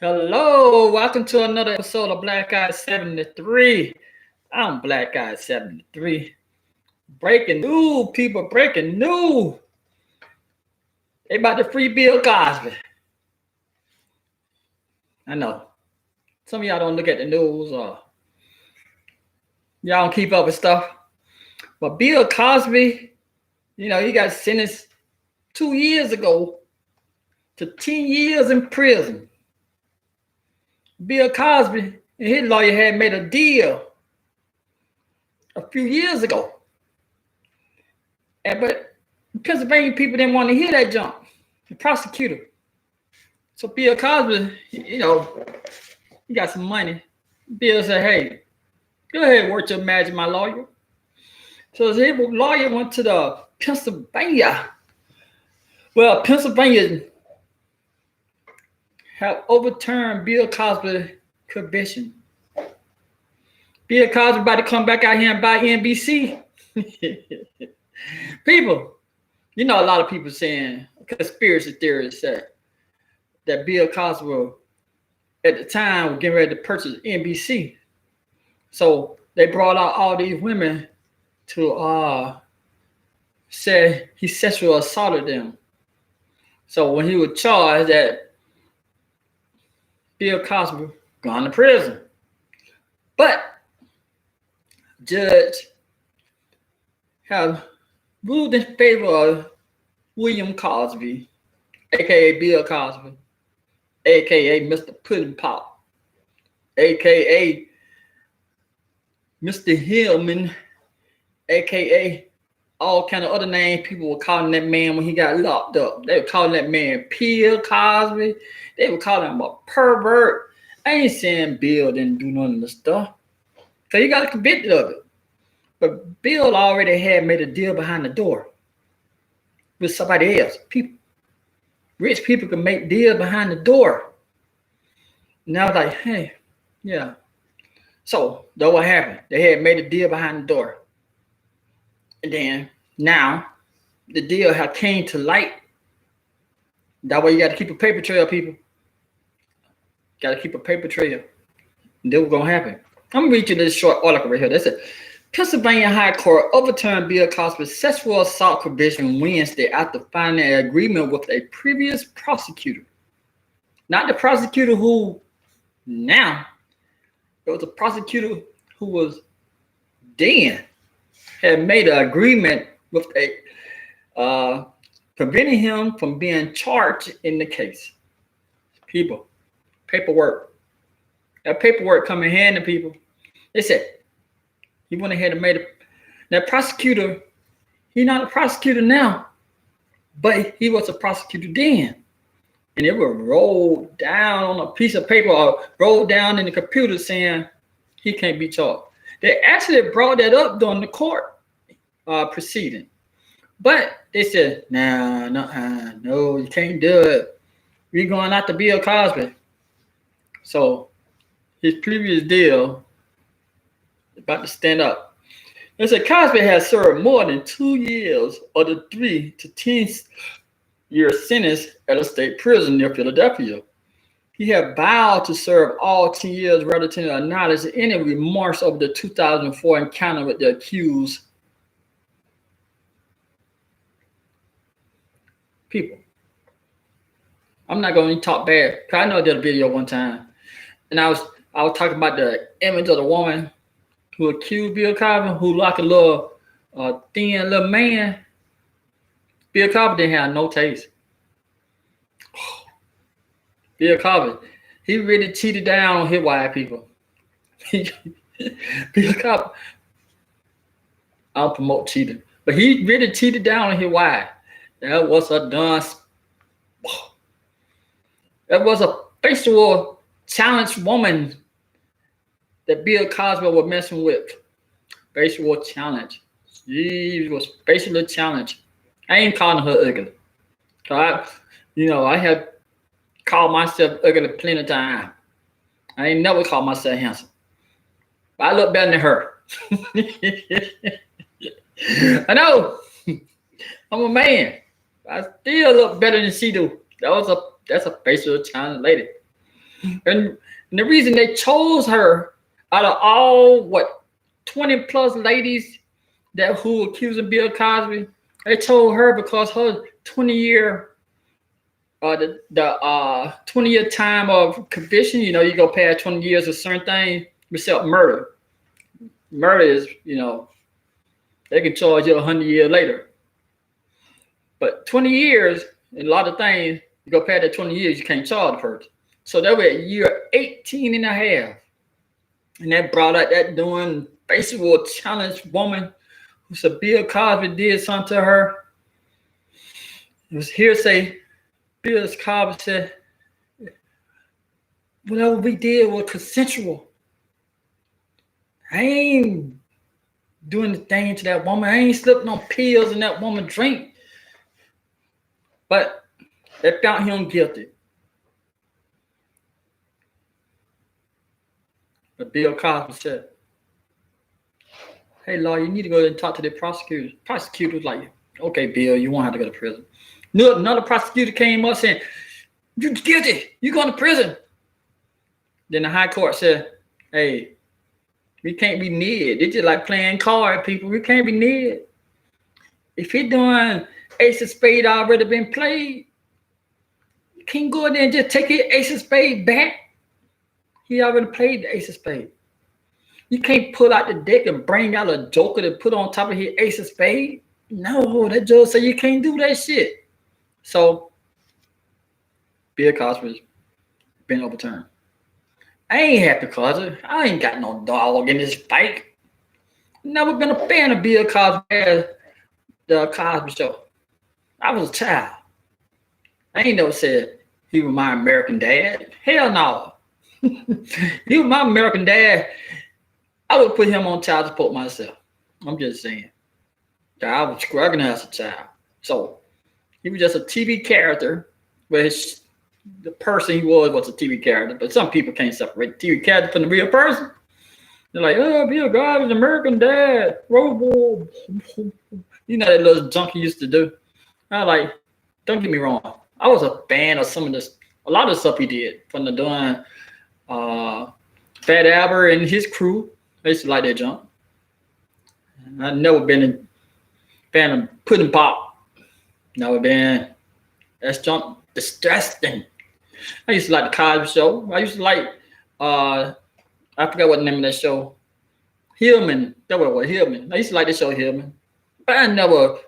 Hello, welcome to another episode of Black Guy 73. I'm Black Guy 73. Breaking news, people, breaking news. They about to free Bill Cosby. I know. Some of y'all don't look at the news or y'all don't keep up with stuff. But Bill Cosby, he got sentenced 2 years ago to 10 years in prison. Bill Cosby and his lawyer had made a deal a few years ago. But Pennsylvania people didn't want to hear that jump. The prosecutor. So Bill Cosby, he got some money. Bill said, hey, go ahead and work your magic, my lawyer. So his lawyer went to the Pennsylvania. Well, Pennsylvania have overturned Bill Cosby's conviction. Bill Cosby about to come back out here and buy NBC. People, a lot of people saying, conspiracy theorists say that Bill Cosby at the time was getting ready to purchase NBC. So they brought out all these women to say he sexually assaulted them. So when he was charged, that Bill Cosby gone to prison. But judge have ruled in favor of William Cosby, aka Bill Cosby, aka Mr. Pudding Pop, aka Mr. Hillman, aka all kind of other names people were calling that man when he got locked up. They were calling that man Bill Cosby. They were calling him a pervert. I ain't saying Bill didn't do none of the stuff. So he got convicted of it. But Bill already had made a deal behind the door with somebody else. People, rich people can make deals behind the door. And I was like, hey, yeah. So that's what happened. They had made a deal behind the door. And then now the deal had came to light. That way you got to keep a paper trail, people. Got to keep a paper trail. And that's what's going to happen. I'm going to read you this short article right here. They said, Pennsylvania High Court overturned Bill Cosby's sexual assault conviction Wednesday after finding an agreement with a previous prosecutor. Not the prosecutor who now, it was a prosecutor who was then had made an agreement with preventing him from being charged in the case. People, paperwork. That paperwork come in handy, people. They said, he went ahead and made it. That prosecutor, he's not a prosecutor now, but he was a prosecutor then. And it was rolled down on a piece of paper or rolled down in the computer saying he can't be charged. They actually brought that up during the court proceeding. But they said, no, you can't do it. We're going after Bill Cosby. So his previous deal about to stand up. They said Cosby has served more than 2 years of the 3 to 10 year sentence at a state prison near Philadelphia. He had vowed to serve all 10 years rather than acknowledge any remorse over the 2004 encounter with the accused. People, I'm not going to talk bad because I know I did a video one time, and I was talking about the image of the woman who accused Bill Cosby, who like a little thin little man. Bill Cosby didn't have no taste. Bill Cosby, he really cheated down on his white people. Bill Cosby, I don't promote cheating, but he really cheated down on his wife. That was a dunce. That was a facial challenge woman that Bill Cosby was messing with. Facial challenge. She was facially challenged. I ain't calling her ugly. I have called myself ugly plenty of times. I ain't never called myself handsome. But I look better than her. I know. I'm a man. I still look better than she do. That's a facial challenge lady. And the reason they chose her out of all 20 plus ladies that who accusing Bill Cosby, they told her because her 20-year 20-year time of conviction, you go past 20 years of certain thing, except murder. Murder is, they can charge you 100 years later. But 20 years, a lot of things, you go past that 20 years, you can't charge the person. So that was at year 18 and a half. And that brought out that doing basically a challenged woman who said Bill Cosby did something to her. It was hearsay. Bill Cosby said, whatever we did was consensual. I ain't doing the thing to that woman. I ain't slipping on pills in that woman's drink. But they found him guilty. But Bill Cosby said, hey, lawyer, you need to go and talk to the prosecutor. Prosecutor was like, okay, Bill, you won't have to go to prison. Another prosecutor came up saying, you're guilty. You're going to prison. Then the high court said, hey, we can't be near. It's just like playing cards, people. We can't be near. If you're doing ace of spade already been played, you can't go in there and just take your ace of spade back. He already played the ace of spade. You can't pull out the deck and bring out a joker to put on top of his ace of spade. No, that judge said you can't do that shit. So, Bill Cosby's been overturned. I ain't happy because I ain't got no dog in this fight. Never been a fan of Bill Cosby as the Cosby Show. I was a child. I ain't never said he was my American dad. Hell no. He was my American dad. I would put him on child support myself. I'm just saying. I was struggling as a child. So he was just a TV character, which the person he was a TV character. But some people can't separate the TV character from the real person. They're like, oh, Bill Cosby's American dad. Robo. You know that little junk he used to do. I was like, don't get me wrong. I was a fan of a lot of stuff he did. From the doing Fat Albert and his crew. I used to like that junk. I've never been a fan of Pudding Pop. Never been. That's junk disgusting. I used to like the Cosby Show. I used to like I forgot what the name of that show. Hillman. That was what Hillman. I used to like the show Hillman. But I never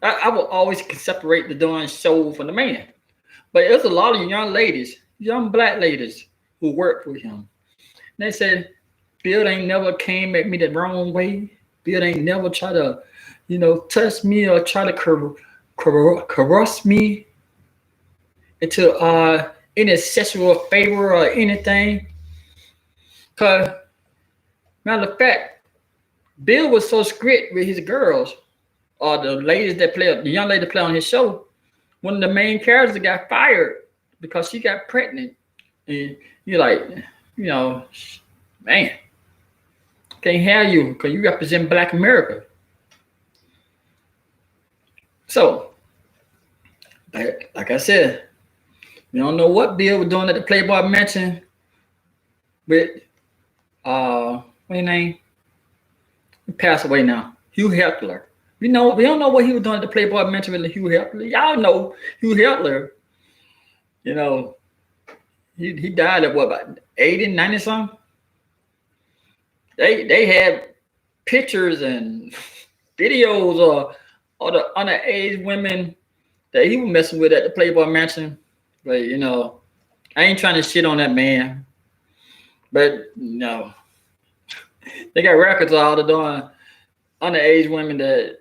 I will always separate the darn show from the man. But there's a lot of young ladies, young black ladies who work for him. They said, Bill ain't never came at me the wrong way. Bill ain't never try to, touch me or try to caress me into any sexual favor or anything. Because, matter of fact, Bill was so strict with his girls, or the ladies that play, the young lady that play on his show. One of the main characters got fired because she got pregnant. And you're like, man, can't have you because you represent Black America. So, like I said, we don't know what Bill was doing at the Playboy Mansion with, what's his name? He passed away now. Hugh Hefner. We don't know what he was doing at the Playboy Mansion with Hugh Hefner. Y'all know Hugh Hefner. He died at what, about 80, 90 something? They had pictures and videos of all the underage women that he was messing with at the Playboy Mansion. But I ain't trying to shit on that man. But no. They got records of all the darn underage women that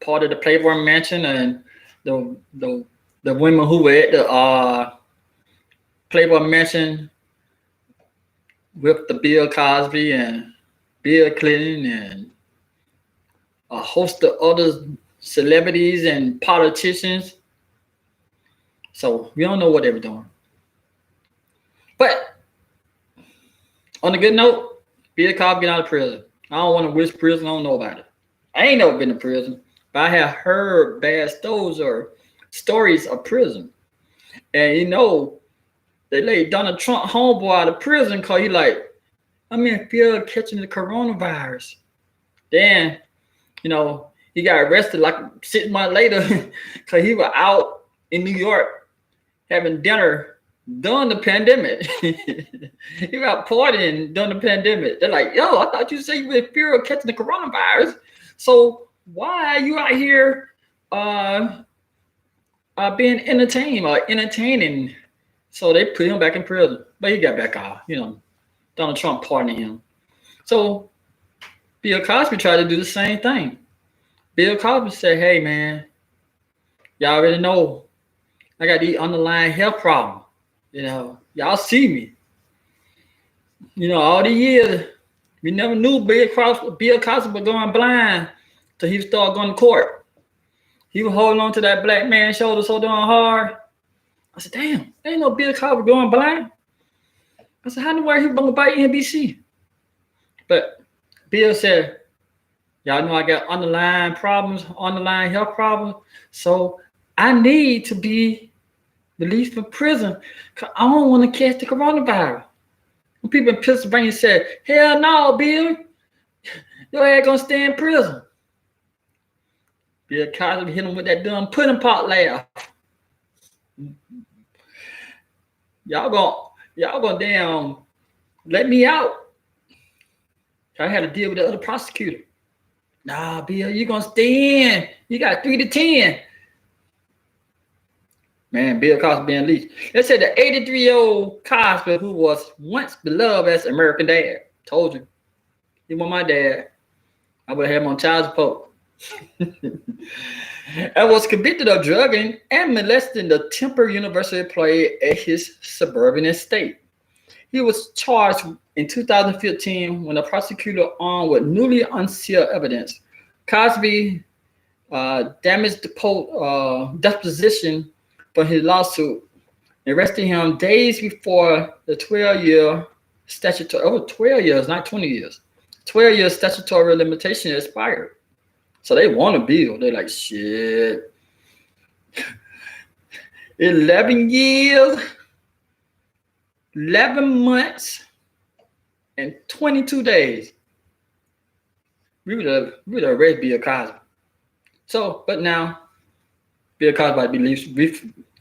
part of the Playboy Mansion, and the women who were at the Playboy Mansion with the Bill Cosby and Bill Clinton and a host of other celebrities and politicians. So we don't know what they were doing. But on a good note, Bill Cosby get out of prison. I don't want to wish prison. I don't know about it. I ain't never been to prison, but I have heard bad stories or stories of prison. And they laid Donald Trump homeboy out of prison because he like, I'm in fear of catching the coronavirus. Then, he got arrested like 6 months later because he was out in New York having dinner during the pandemic. He was out partying during the pandemic. They're like, yo, I thought you said you were in fear of catching the coronavirus. So why are you out here being entertained or entertaining? So they put him back in prison. But he got back out, Donald Trump pardoning him. So Bill Cosby tried to do the same thing. Bill Cosby said, hey, man, y'all already know I got these underlying health problems. Y'all see me. All the years, we never knew Bill Cosby was going blind till he started going to court. He was holding on to that black man's shoulder so darn hard. I said, damn, ain't no Bill Cosby going blind. I said, how in the world he going to bite NBC? But Bill said, y'all know I got underlying health problems. So I need to be released from prison because I don't want to catch the coronavirus. When people in Pennsylvania said, hell no, Bill, your ass gonna stay in prison. Bill Cosby hit him with that dumb pudding pot laugh. Y'all gonna damn let me out. I had to deal with the other prosecutor. Nah, Bill, you gonna stay in. You got 3 to 10. Man, Bill Cosby being leashed. They said the 83-year-old Cosby, who was once beloved as American Dad, told you, he was my dad. I would have had him on child support. And was convicted of drugging and molesting the Temple University employee at his suburban estate. He was charged in 2015 when the prosecutor armed with newly unsealed evidence. Cosby damaged the deposition for his lawsuit, arresting him days before the 12-year statutory, over 12 years, not 20 years, 12-year statutory limitation expired. So they want a bill. They're like, shit. 11 years, 11 months, and 22 days. We would have arrested Bill Cosby. So, but now, Bill Cosby might be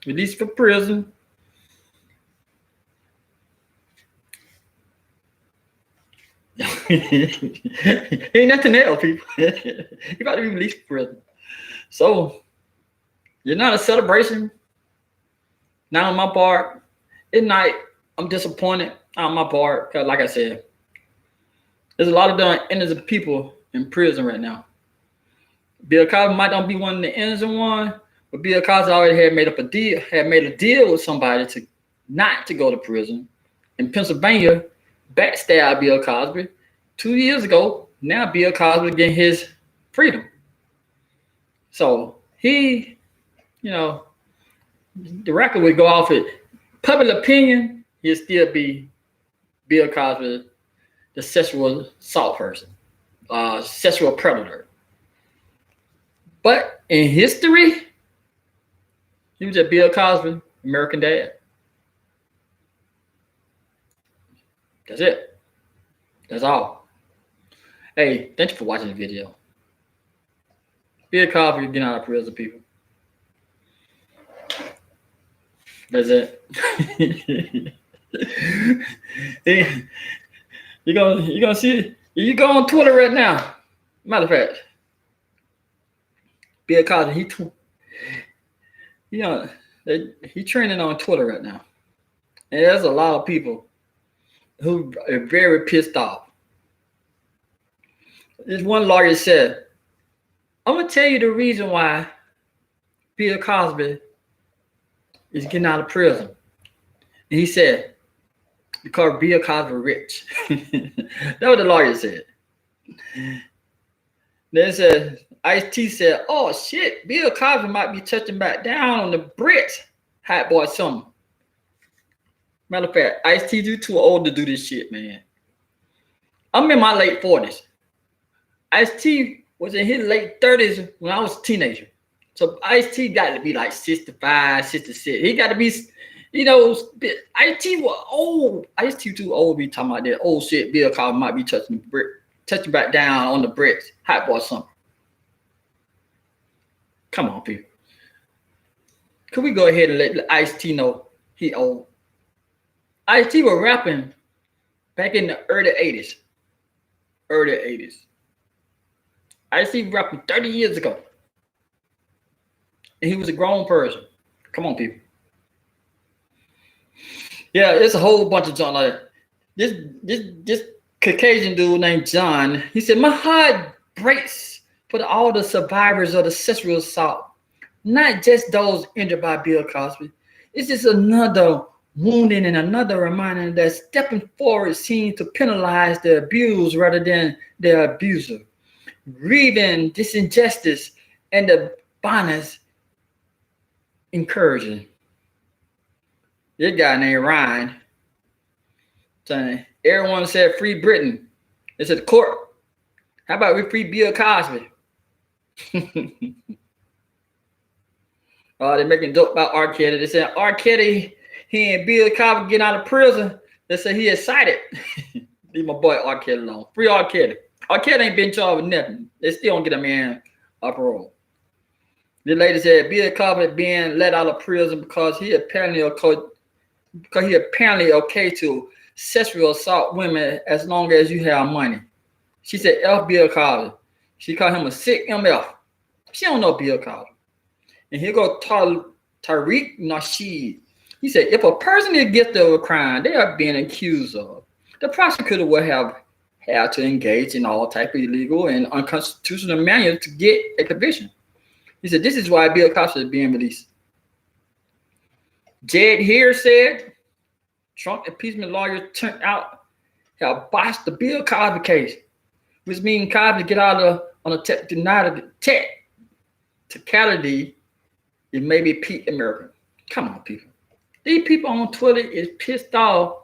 released from prison. Ain't nothing else, people. He about to be released from prison. So, you're not a celebration. Not on my part. At night, I'm disappointed on my part because, like I said, there's a lot of damn innocent people in prison right now. Bill Cosby might not be one of the innocent ones, but Bill Cosby already had made a deal with somebody to not to go to prison. In Pennsylvania, backstabbed Bill Cosby 2 years ago. Now Bill Cosby getting his freedom. So he, the record would go off at public opinion. He'd still be Bill Cosby, the sexual assault person, sexual predator. But in history, he was just Bill Cosby, American Dad. That's it. That's all. Hey, thank you for watching the video. Bill Cosby getting out of prison, people. That's it. You're gonna see. You go on Twitter right now. Matter of fact, Bill Cosby, he trending on Twitter right now, and there's a lot of people who are very pissed off. This one lawyer said, "I'm gonna tell you the reason why Bill Cosby is getting out of prison," and he said, "Because Bill Cosby rich." That's what the lawyer said. Then said, Ice-T said, "Oh shit, Bill Cosby might be touching back down on the bricks, hot boy summer." Matter of fact, Ice-T, you too old to do this shit, man. I'm in my late 40s. Ice-T was in his late 30s when I was a teenager. So Ice-T got to be like 65, 66. He got to be, you know, Ice-T was old. Ice-T too old to be talking about that old shit. Bill Cosby might be touching back down on the bricks. Hot boy something. Come on, people. Could we go ahead and let Ice-T know he old? Ice-T was rapping back in the early 80s. Early 80s. Ice-T was rapping 30 years ago. And he was a grown person. Come on, people. Yeah, it's a whole bunch of John like this Caucasian dude named John. He said, my heart breaks for all the survivors of the sexual assault, not just those injured by Bill Cosby. It's just another wounding and another reminder that stepping forward seems to penalize the abused rather than the abuser. Grieving this injustice and the violence encouraging. This guy named Ryan saying, everyone said free Britain. They said the court. How about we free Bill Cosby? They're making joke about R. Kelly. They said R. Kelly, he and Bill Cosby getting out of prison. They said he excited. Leave my boy R. Kelly alone. Free R. Kelly. R. Kelly ain't been charged with nothing. They still don't get a man on parole. The lady said Bill Cosby being let out of prison because he apparently okay to sexual assault women as long as you have money. She said F Bill Cosby. She called him a sick MF. She don't know Bill Cosby. And here go Tariq Nasheed. He said if a person is guilty of a crime they are being accused of, the prosecutor will have to engage in all type of illegal and unconstitutional manner to get a conviction. He said this is why Bill Cosby is being released. Jed here said Trump impeachment lawyers turned out have botched the Bill Cosby case, which means Cosby get out of on a technicality. It may be Pete American. Come on, people. These people on Twitter is pissed off.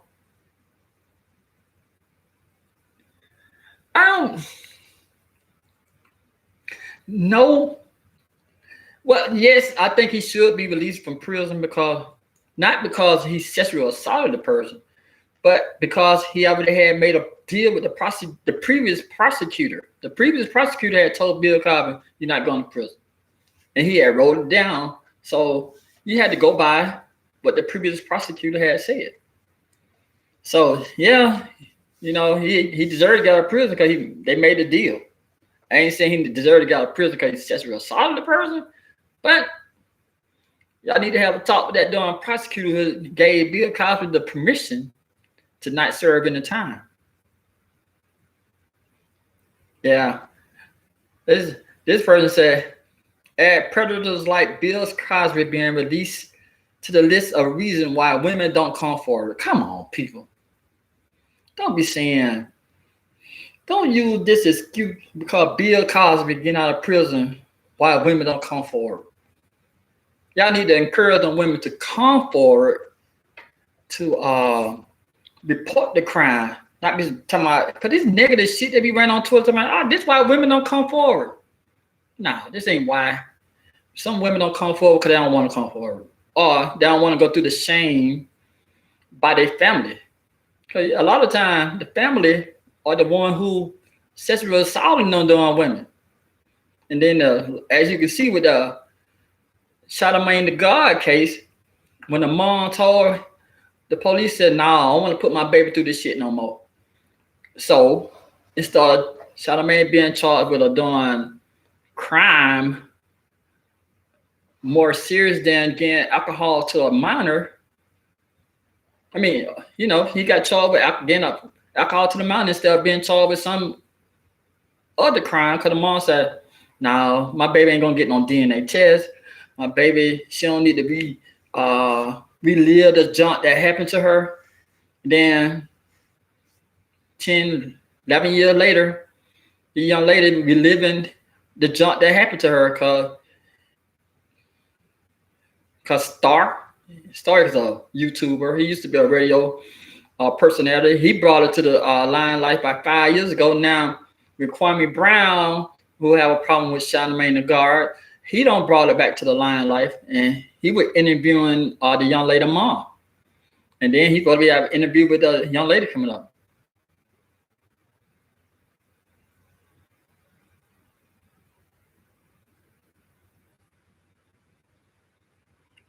I don't know. Well, yes, I think he should be released from prison not because he sexually assaulted the person, but because he already had made a deal with the previous prosecutor. The previous prosecutor had told Bill Cosby, you're not going to prison. And he had wrote it down. So you had to go by what the previous prosecutor had said. So, yeah, you know, he deserved to get out of prison because they made a deal. I ain't saying he deserved to get out of prison because he sexually assaulted the person, but y'all need to have a talk with that darn prosecutor who gave Bill Cosby the permission to not serve in the time. Yeah. This person said, add predators like Bill Cosby being released to the list of reasons why women don't come forward. Come on, people. Don't be saying, don't use this excuse because Bill Cosby getting out of prison why women don't come forward. Y'all need to encourage them women to come forward to report the crime. Not be talking about, because this negative shit they be running on Twitter talking about, this is why women don't come forward. No, this ain't why. Some women don't come forward because they don't want to come forward. Or they don't want to go through the shame by their family. Because a lot of times the family are the one who sexually assaulting them on women. And then as you can see with the Charlamagne the God case, when the mom told her, the police said, "No, I don't want to put my baby through this shit no more." So it started Charlamagne being charged with a darn crime more serious than getting alcohol to a minor. I mean, you know, he got charged with getting alcohol to the minor instead of being charged with some other crime because the mom said, "No, my baby ain't gonna get no DNA test. My baby, she don't need to be relive the junk that happened to her." Then 10, 11 years later, the young lady reliving the junk that happened to her because Star is a YouTuber. He used to be a radio personality. He brought it to the limelight by 5 years ago. Now with Kwame Brown, who have a problem with Charlamagne the God, he don't brought it back to the limelight, and he was interviewing the young lady mom, and then he's going to be have an interview with the young lady coming up.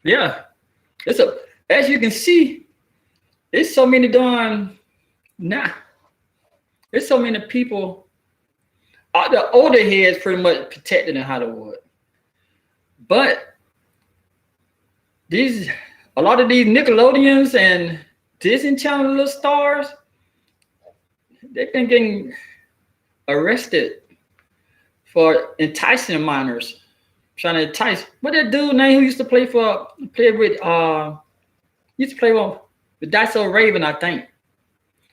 Yeah, as you can see, it's so many done now. There's so many people. The older heads pretty much protected in Hollywood, but a lot of these Nickelodeons and Disney Channel little stars, they've been getting arrested for enticing minors, trying to entice. What that dude name who used to play with Daiso Raven, I think.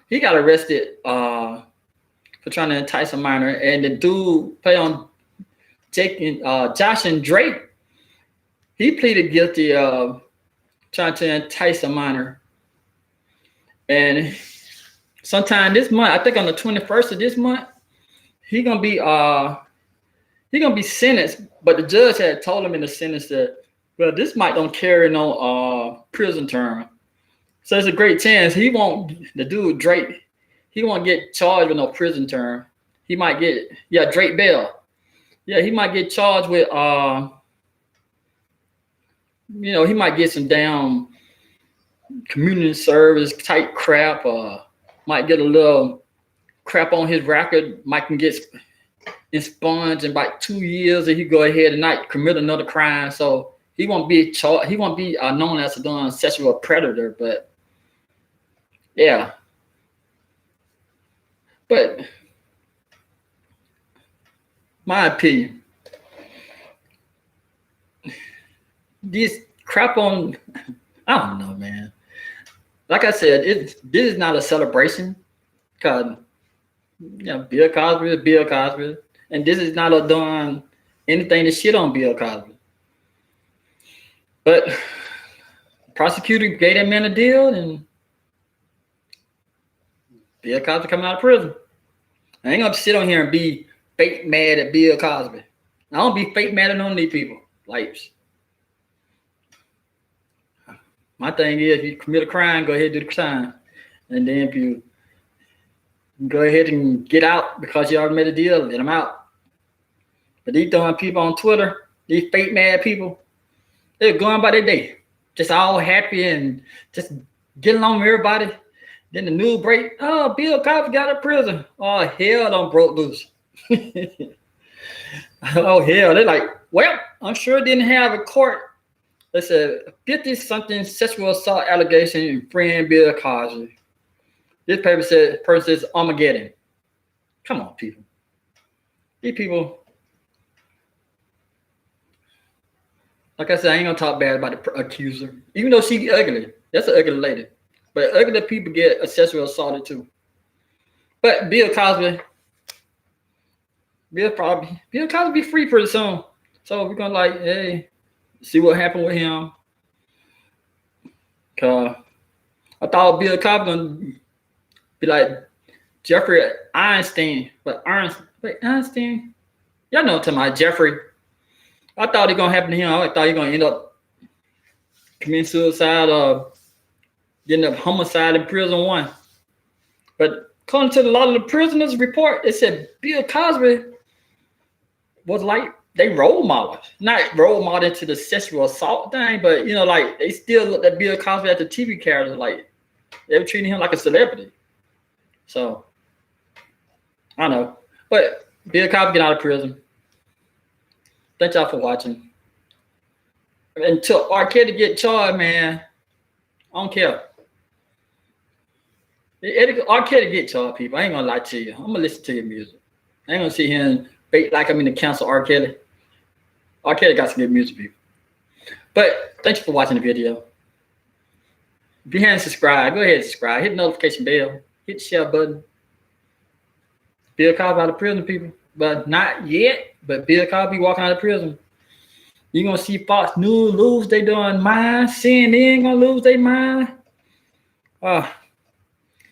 He got arrested for trying to entice a minor, and the dude play on Josh and Drake. He pleaded guilty of trying to entice a minor. And sometime this month, I think on the 21st of this month, he's gonna be sentenced. But the judge had told him in the sentence that, well, this might don't carry no prison term. So it's a great chance the dude Drake, he won't get charged with no prison term. He might get Drake Bell. Yeah, he might get charged with he might get some damn community service type crap, might get a little crap on his record, might can get expunged in about 2 years, and he go ahead and not commit another crime. So he won't be charged, he won't be known as a sexual predator, but yeah. But my opinion, this crap on, I don't know, man. Like I said, this is not a celebration, because Bill Cosby is Bill Cosby, and this is not doing anything to shit on Bill Cosby. But the prosecutor gave that man a deal, and Bill Cosby coming out of prison. I ain't gonna sit on here and be fake mad at Bill Cosby. I don't be fake mad at none of these people. Like, my thing is, if you commit a crime, go ahead and do the crime. And then if you go ahead and get out because you already made a deal, let them out. But these dumb people on Twitter, these fake mad people, they're going by their day, just all happy and just getting along with everybody. Then the news break, oh, Bill Cosby got out of prison. Oh, hell done broke loose. Oh, hell. They're like, well, I'm sure it didn't have a court. They said 50-something sexual assault allegation in friend Bill Cosby. This paper says Armageddon. Come on, people. These people, like I said, I ain't gonna talk bad about the accuser, even though she ugly. That's an ugly lady. But ugly people get sexual assaulted too. But Bill Cosby be free pretty soon. So we're gonna hey, see what happened with him. Cause I thought Bill Cosby gonna be like Jeffrey Einstein, but Einstein, y'all know what I'm talking about, Jeffrey. I thought it gonna happen to him. I thought he gonna end up committing suicide or getting a homicide in prison one. But according to a lot of the prisoners' report, it said Bill Cosby was like they role model, not role model into the sexual assault thing, but they still looked at Bill Cosby as a TV character, like they were treating him like a celebrity. So I don't know, but Bill Cosby get out of prison. Thank y'all for watching. Until R. Kelly get charged, man, I don't care. R. Kelly get charged, people. I ain't gonna lie to you. I'm gonna listen to your music. I ain't gonna sit here and fake like I'm in the council. R. Kelly. R. Kelly got some good music, people. But thank you for watching the video. If you haven't subscribed, go ahead and subscribe. Hit the notification bell. Hit the share button. Bill Cosby out of prison, people. But not yet. But Bill Cosby walking out of prison. You're gonna see Fox News lose they doing mind. CNN gonna lose their mind.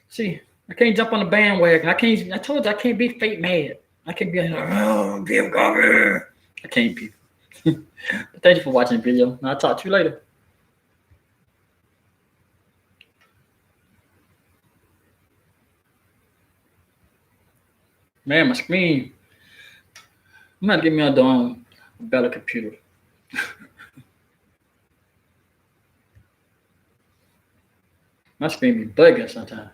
See, I can't jump on the bandwagon. I told you I can't be fake mad. I can't be like, oh, Bill Cosby. I can't be. Thank you for watching the video. I'll talk to you later. Man, my screen. I'm gonna get me a better computer. My screen be bugging sometimes.